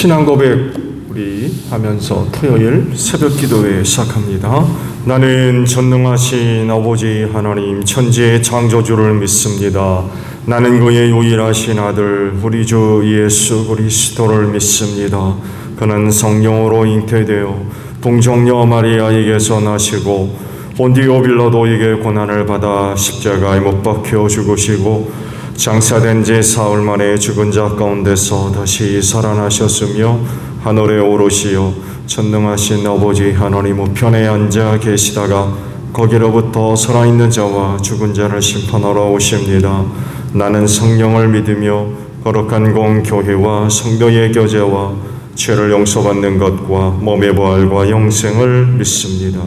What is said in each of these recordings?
신앙 고백 우리 하면서 토요일 새벽 기도회 시작합니다. 나는 전능하신 아버지 하나님 천지의 창조주를 믿습니다. 나는 그의 유일하신 아들 우리 주 예수 그리스도를 믿습니다. 그는 성령으로 잉태되어 동정녀 마리아에게서 나시고 본디오 빌라도에게 고난을 받아 십자가에 못 박혀 죽으시고 장사된 지 사흘 만에 죽은 자 가운데서 다시 살아나셨으며 하늘에 오르시어 전능하신 아버지 하나님 우편에 앉아 계시다가 거기로부터 살아있는 자와 죽은 자를 심판하러 오십니다. 나는 성령을 믿으며 거룩한 공교회와 성도의 교제와 죄를 용서받는 것과 몸의 부활과 영생을 믿습니다.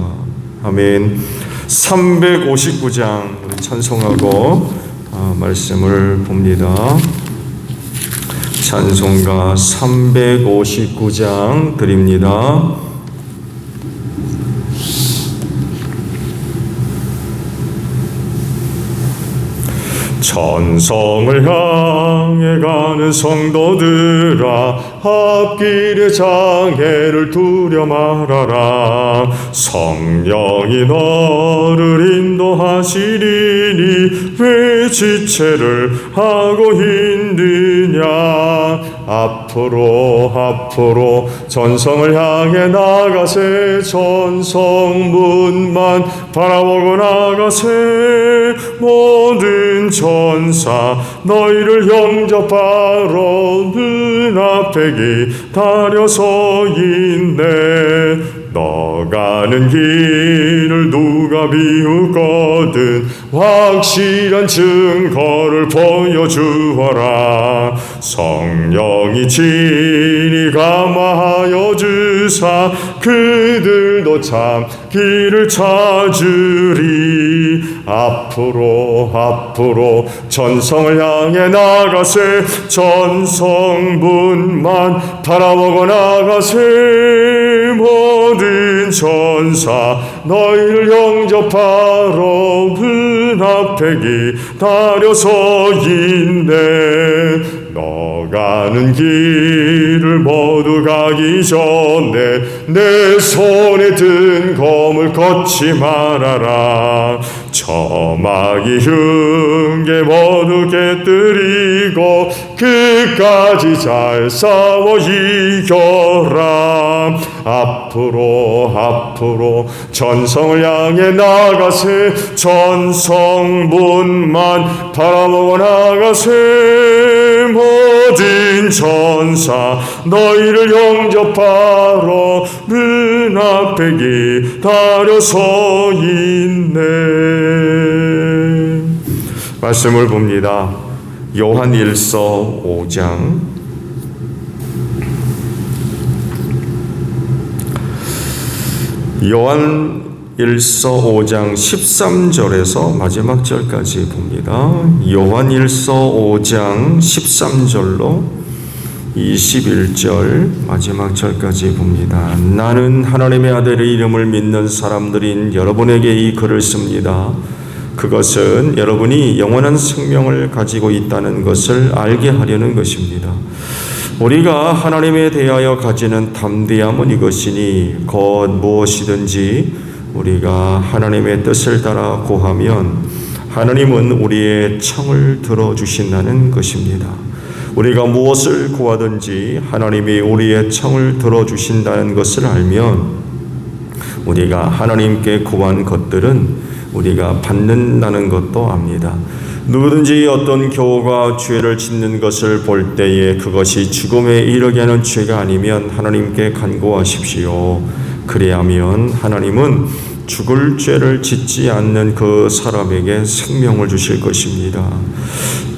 아멘. 359장 우리 찬송하고 말씀을 봅니다. 찬송가 359장 드립니다. 천성을 향해 가는 성도들아 앞길의 장애를 두려 말아라. 성령이 너를 인도하시리니 왜 지체를 하고 힘드냐. 앞으로 전성을 향해 나가세. 전성문만 바라보고 나가세. 모든 천사 너희를 영접하러 눈앞에 기다려서 있네. 너 가는 길을 누가 비웃거든 확실한 증거를 보여주어라. 성령이 친히 감화하여 주사 그들도 참 길을 찾으리. 앞으로 전성을 향해 나가세. 전성문만 바라보고 나가세. 모든 천사 너희를 영접하러 눈앞에 기다려서 있네. 너 가는 길을 모두 가기 전에 내 손에 든 검을 걷지 말아라. 저마귀 흉계 모두 깨뜨리고 끝까지 잘 싸워 이겨라. 앞으로 전성을 향해 나가세. 전성문만 바라보고 나가세. 모든 천사 너희를 영접하러 눈앞에 기다려서 있네. 말씀을 봅니다. 요한일서 5장 요한일서 5장 13절에서 마지막 절까지 봅니다. 요한일서 5장 13절로 21절 마지막 절까지 봅니다. 나는 하나님의 아들의 이름을 믿는 사람들인 여러분에게 이 글을 씁니다. 그것은 여러분이 영원한 생명을 가지고 있다는 것을 알게 하려는 것입니다. 우리가 하나님에 대하여 가지는 담대함은 이것이니 곧 무엇이든지 우리가 하나님의 뜻을 따라 구하면 하나님은 우리의 청을 들어주신다는 것입니다. 우리가 무엇을 구하든지 하나님이 우리의 청을 들어주신다는 것을 알면 우리가 하나님께 구한 것들은 우리가 받는다는 것도 압니다. 누구든지 어떤 교우가 죄를 짓는 것을 볼 때에 그것이 죽음에 이르게 하는 죄가 아니면 하나님께 간구하십시오. 그래야면 하나님은 죽을 죄를 짓지 않는 그 사람에게 생명을 주실 것입니다.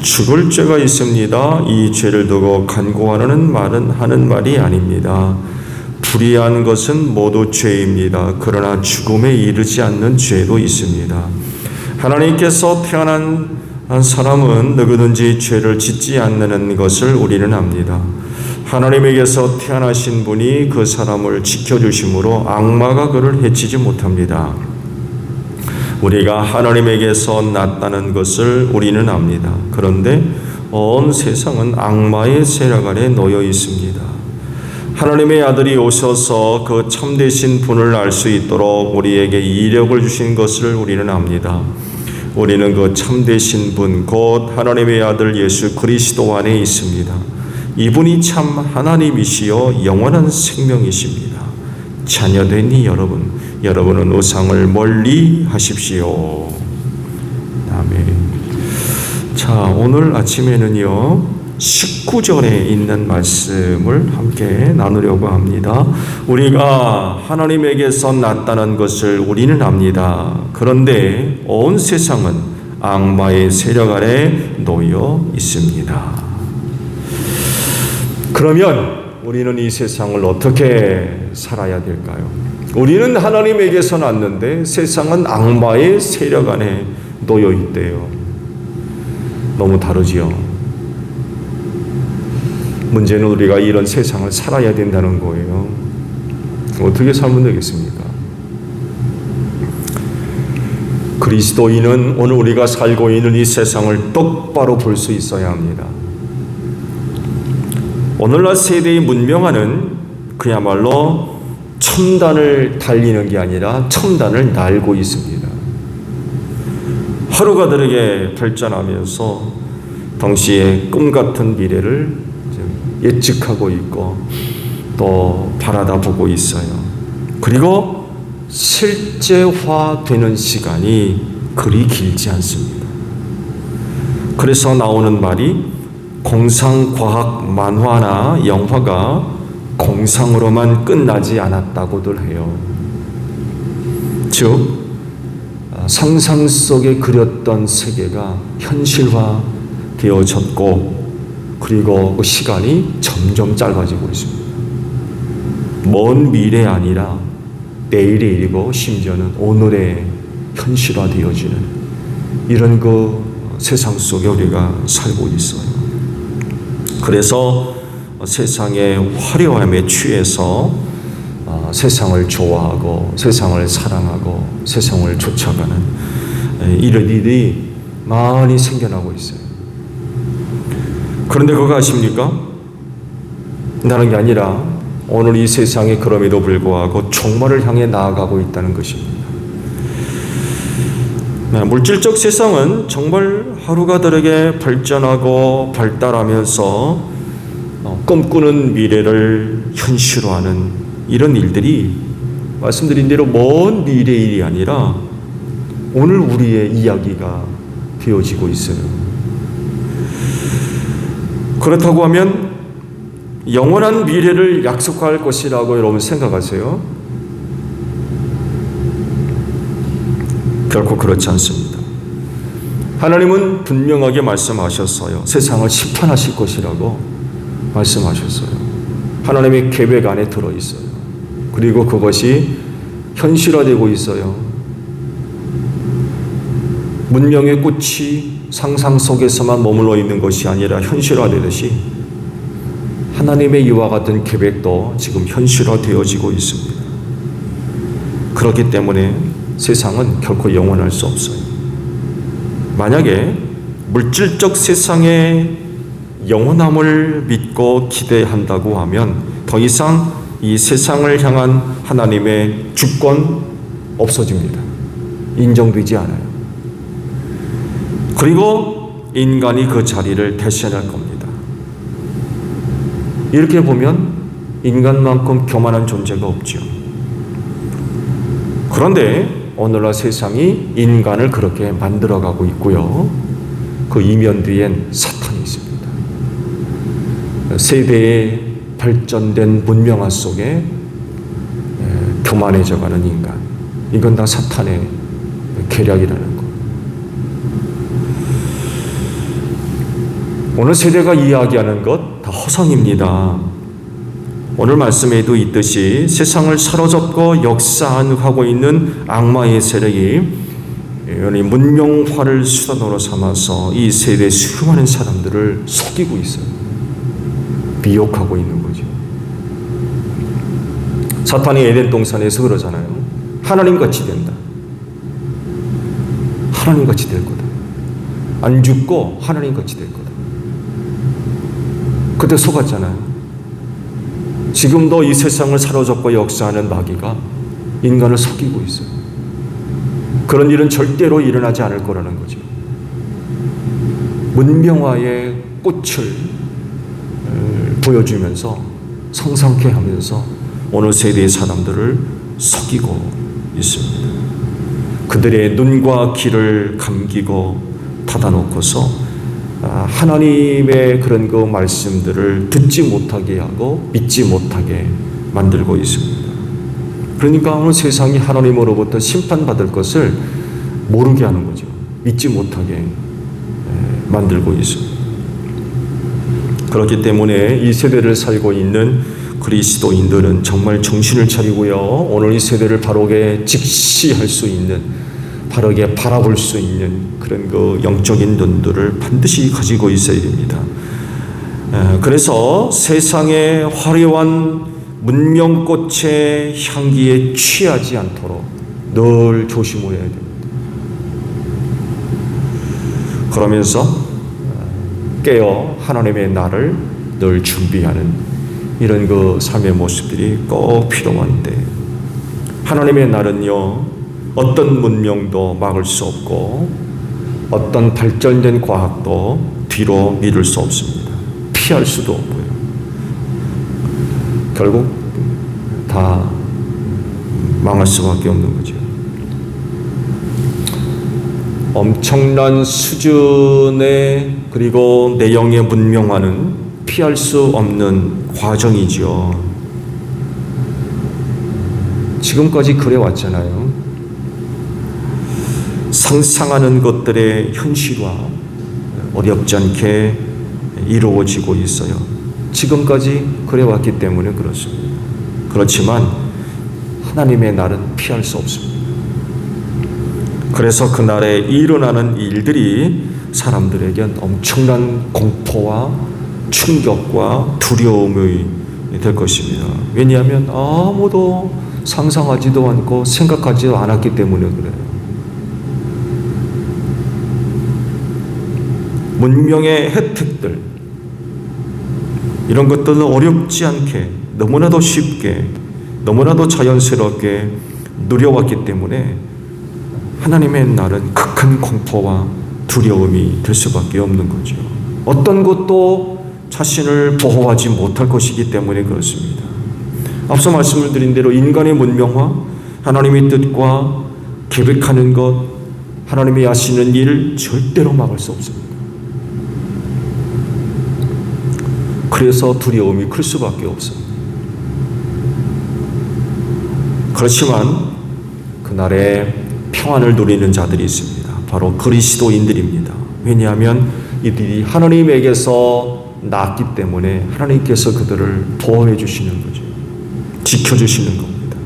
죽을 죄가 있습니다. 이 죄를 두고 간구하라는 말은 하는 말이 아닙니다. 불의한 것은 모두 죄입니다. 그러나 죽음에 이르지 않는 죄도 있습니다. 하나님께서 태어난 사람은 누구든지 죄를 짓지 않는 것을 우리는 압니다. 하나님에게서 태어나신 분이 그 사람을 지켜주심으로 악마가 그를 해치지 못합니다. 우리가 하나님에게서 났다는 것을 우리는 압니다. 그런데 온 세상은 악마의 세력 아래 놓여 있습니다. 하나님의 아들이 오셔서 그 참되신 분을 알 수 있도록 우리에게 이력을 주신 것을 우리는 압니다. 우리는 그 참되신 분, 곧 하나님의 아들 예수 그리스도 안에 있습니다. 이분이 참 하나님이시여 영원한 생명이십니다. 자녀된 이 여러분은 우상을 멀리 하십시오. 아멘. 자, 오늘 아침에는요 19절에 있는 말씀을 함께 나누려고 합니다. 우리가 하나님에게서 났다는 것을 우리는 압니다. 그런데 온 세상은 악마의 세력 아래 놓여 있습니다. 그러면 우리는 이 세상을 어떻게 살아야 될까요? 우리는 하나님에게서 났는데 세상은 악마의 세력 안에 놓여 있대요. 너무 다르지요. 문제는 우리가 이런 세상을 살아야 된다는 거예요. 어떻게 살면 되겠습니까? 그리스도인은 오늘 우리가 살고 있는 이 세상을 똑바로 볼 수 있어야 합니다. 오늘날 세대의 문명화는 그야말로 첨단을 달리는 게 아니라 첨단을 날고 있습니다. 하루가 다르게 발전하면서 동시에 꿈 같은 미래를 예측하고 있고 또 바라다 보고 있어요. 그리고 실제화되는 시간이 그리 길지 않습니다. 그래서 나오는 말이 공상과학 만화나 영화가 공상으로만 끝나지 않았다고들 해요. 즉 상상 속에 그렸던 세계가 현실화 되어졌고 그리고 그 시간이 점점 짧아지고 있습니다. 먼 미래 아니라 내일의 일이고 심지어는 오늘의 현실화되어지는 이런 그 세상 속에 우리가 살고 있어요. 그래서 세상의 화려함에 취해서 세상을 좋아하고 세상을 사랑하고 세상을 쫓아가는 이런 일이 많이 생겨나고 있어요. 그런데 그거 아십니까? 다른 게 아니라 오늘 이 세상이 그럼에도 불구하고 종말을 향해 나아가고 있다는 것입니다. 물질적 세상은 정말 하루가 다르게 발전하고 발달하면서 꿈꾸는 미래를 현실화하는 이런 일들이 말씀드린 대로 먼 미래의 일이 아니라 오늘 우리의 이야기가 되어지고 있어요. 그렇다고 하면 영원한 미래를 약속할 것이라고 여러분 생각하세요? 결코 그렇지 않습니다. 하나님은 분명하게 말씀하셨어요. 세상을 심판하실 것이라고 말씀하셨어요. 하나님의 계획 안에 들어있어요. 그리고 그것이 현실화되고 있어요. 문명의 꽃이 상상 속에서만 머물러 있는 것이 아니라 현실화되듯이 하나님의 이와 같은 계획도 지금 현실화되어지고 있습니다. 그렇기 때문에 세상은 결코 영원할 수 없어요. 만약에 물질적 세상의 영원함을 믿고 기대한다고 하면 더 이상 이 세상을 향한 하나님의 주권 없어집니다. 인정되지 않아요. 그리고 인간이 그 자리를 대신할 겁니다. 이렇게 보면 인간만큼 교만한 존재가 없죠. 그런데 오늘날 세상이 인간을 그렇게 만들어가고 있고요. 그 이면 뒤엔 사탄이 있습니다. 세대의 발전된 문명화 속에 교만해져가는 인간. 이건 다 사탄의 계략이라는 것. 오늘 세대가 이야기하는 것 다 허상입니다. 오늘 말씀에도 있듯이 세상을 사로잡고 역사하고 있는 악마의 세력이 문명화를 수단으로 삼아서 이 세대 수많은 사람들을 속이고 있어요. 미혹하고 있는 거죠. 사탄이 에덴 동산에서 그러잖아요. 하나님같이 된다. 하나님같이 될 거다. 안 죽고 하나님같이 될 거다. 그때 속았잖아요. 지금도 이 세상을 사로잡고 역사하는 마귀가 인간을 속이고 있어요. 그런 일은 절대로 일어나지 않을 거라는 거죠. 문명화의 꽃을 보여주면서 성상케 하면서 오늘 세대의 사람들을 속이고 있습니다. 그들의 눈과 귀를 감기고 닫아놓고서 하나님의 그런 그 말씀들을 듣지 못하게 하고 믿지 못하게 만들고 있습니다. 그러니까 오늘 세상이 하나님으로부터 심판받을 것을 모르게 하는 거죠. 믿지 못하게 만들고 있습니다. 그렇기 때문에 이 세대를 살고 있는 그리스도인들은 정말 정신을 차리고요. 오늘 이 세대를 바르게 직시할 수 있는, 바르게 바라볼 수 있는 그런 그 영적인 눈들을 반드시 가지고 있어야 됩니다. 그래서 세상의 화려한 문명꽃의 향기에 취하지 않도록 늘 조심을 해야 됩니다. 그러면서 깨어 하나님의 날을 늘 준비하는 이런 그 삶의 모습들이 꼭 필요한데, 하나님의 날은요, 어떤 문명도 막을 수 없고 어떤 발전된 과학도 뒤로 미룰 수 없습니다. 피할 수도 없고요. 결국 다 망할 수밖에 없는 거죠. 엄청난 수준의 그리고 내용의 문명화는 피할 수 없는 과정이죠. 지금까지 그래 왔잖아요. 상상하는 것들의 현실화 어렵지 않게 이루어지고 있어요. 지금까지 그래 왔기 때문에 그렇습니다. 그렇지만 하나님의 날은 피할 수 없습니다. 그래서 그날에 일어나는 일들이 사람들에겐 엄청난 공포와 충격과 두려움이 될 것입니다. 왜냐하면 아무도 상상하지도 않고 생각하지도 않았기 때문에 그래요. 문명의 혜택들, 이런 것들은 어렵지 않게 너무나도 쉽게 너무나도 자연스럽게 누려왔기 때문에 하나님의 날은 극한 공포와 두려움이 될 수밖에 없는 거죠. 어떤 것도 자신을 보호하지 못할 것이기 때문에 그렇습니다. 앞서 말씀을 드린 대로 인간의 문명화, 하나님의 뜻과 계획하는 것, 하나님이 하시는 일 절대로 막을 수 없습니다. 그래서 두려움이 클 수밖에 없습니다. 그렇지만 그날에 평안을 누리는 자들이 있습니다. 바로 그리스도인들입니다. 왜냐하면 이들이 하나님에게서 낳았기 때문에 하나님께서 그들을 보호해 주시는 거죠. 지켜주시는 겁니다.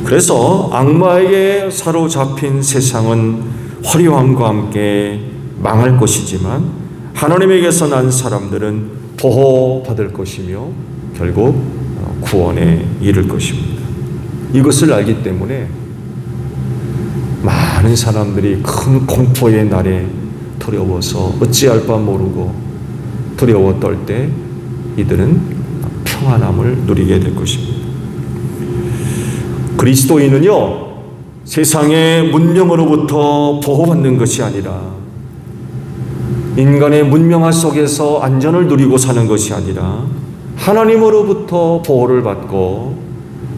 그래서 악마에게 사로잡힌 세상은 화려함과 함께 망할 것이지만 하나님에게서 난 사람들은 보호받을 것이며 결국 구원에 이를 것입니다. 이것을 알기 때문에 많은 사람들이 큰 공포의 날에 두려워서 어찌할 바 모르고 두려워 떨 때 이들은 평안함을 누리게 될 것입니다. 그리스도인은요, 세상의 문명으로부터 보호받는 것이 아니라 인간의 문명화 속에서 안전을 누리고 사는 것이 아니라 하나님으로부터 보호를 받고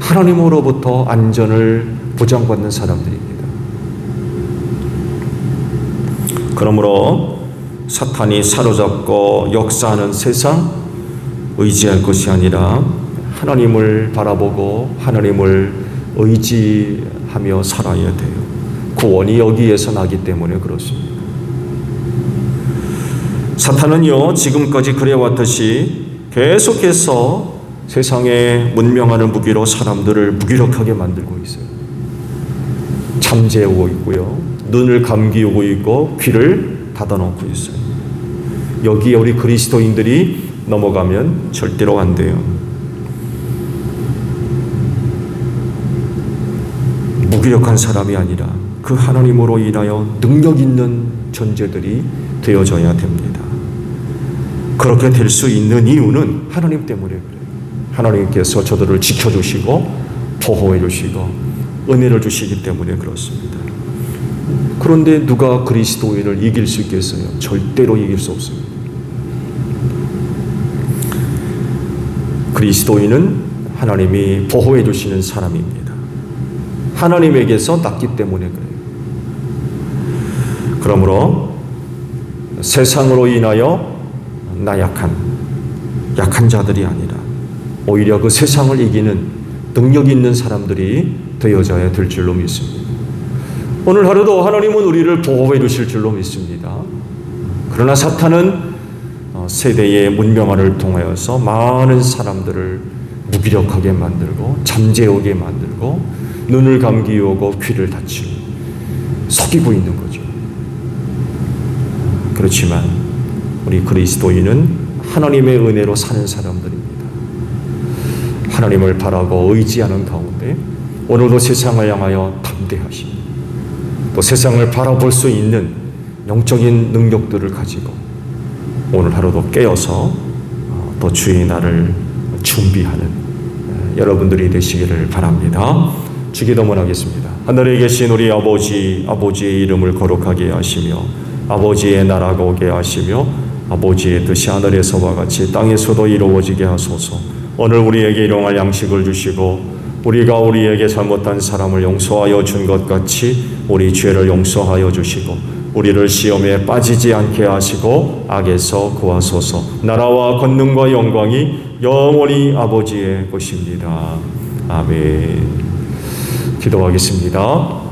하나님으로부터 안전을 보장받는 사람들입니다. 그러므로 사탄이 사로잡고 역사하는 세상 의지할 것이 아니라 하나님을 바라보고 하나님을 의지하며 살아야 돼요. 구원이 여기에서 나기 때문에 그렇습니다. 사탄은요, 지금까지 그래왔듯이 계속해서 세상에 문명하는 무기로 사람들을 무기력하게 만들고 있어요. 잠재우고 있고요, 눈을 감기우고 있고 귀를 닫아놓고 있어요. 여기에 우리 그리스도인들이 넘어가면 절대로 안 돼요. 무기력한 사람이 아니라 그 하나님으로 인하여 능력 있는 존재들이 되어져야 됩니다. 그렇게 될 수 있는 이유는 하나님 때문에 그래요. 하나님께서 저들을 지켜주시고 보호해 주시고 은혜를 주시기 때문에 그렇습니다. 그런데 누가 그리스도인을 이길 수 있겠어요? 절대로 이길 수 없습니다. 그리스도인은 하나님이 보호해 주시는 사람입니다. 하나님에게서 났기 때문에 그래요. 그러므로 세상으로 인하여 약한 자들이 아니라 오히려 그 세상을 이기는 능력 있는 사람들이 되어져야 될 줄로 믿습니다. 오늘 하루도 하나님은 우리를 보호해 주실 줄로 믿습니다. 그러나 사탄은 세대의 문명화를 통하여서 많은 사람들을 무기력하게 만들고 잠재우게 만들고 눈을 감기우고 귀를 닫히고 속이고 있는 거죠. 그렇지만 우리 그리스도인은 하나님의 은혜로 사는 사람들입니다. 하나님을 바라고 의지하는 가운데 오늘도 세상을 향하여 담대하시고 또 세상을 바라볼 수 있는 영적인 능력들을 가지고 오늘 하루도 깨어서 또 주의 날을 준비하는 여러분들이 되시기를 바랍니다. 주기도문하겠습니다. 하늘에 계신 우리 아버지, 아버지의 이름을 거룩하게 하시며 아버지의 나라가 오게 하시며 아버지의 뜻이 하늘에서와 같이 땅에서도 이루어지게 하소서. 오늘 우리에게 일용할 양식을 주시고 우리가 우리에게 잘못한 사람을 용서하여 준 것 같이 우리 죄를 용서하여 주시고 우리를 시험에 빠지지 않게 하시고 악에서 구하소서. 나라와 권능과 영광이 영원히 아버지의 것입니다. 아멘. 기도하겠습니다.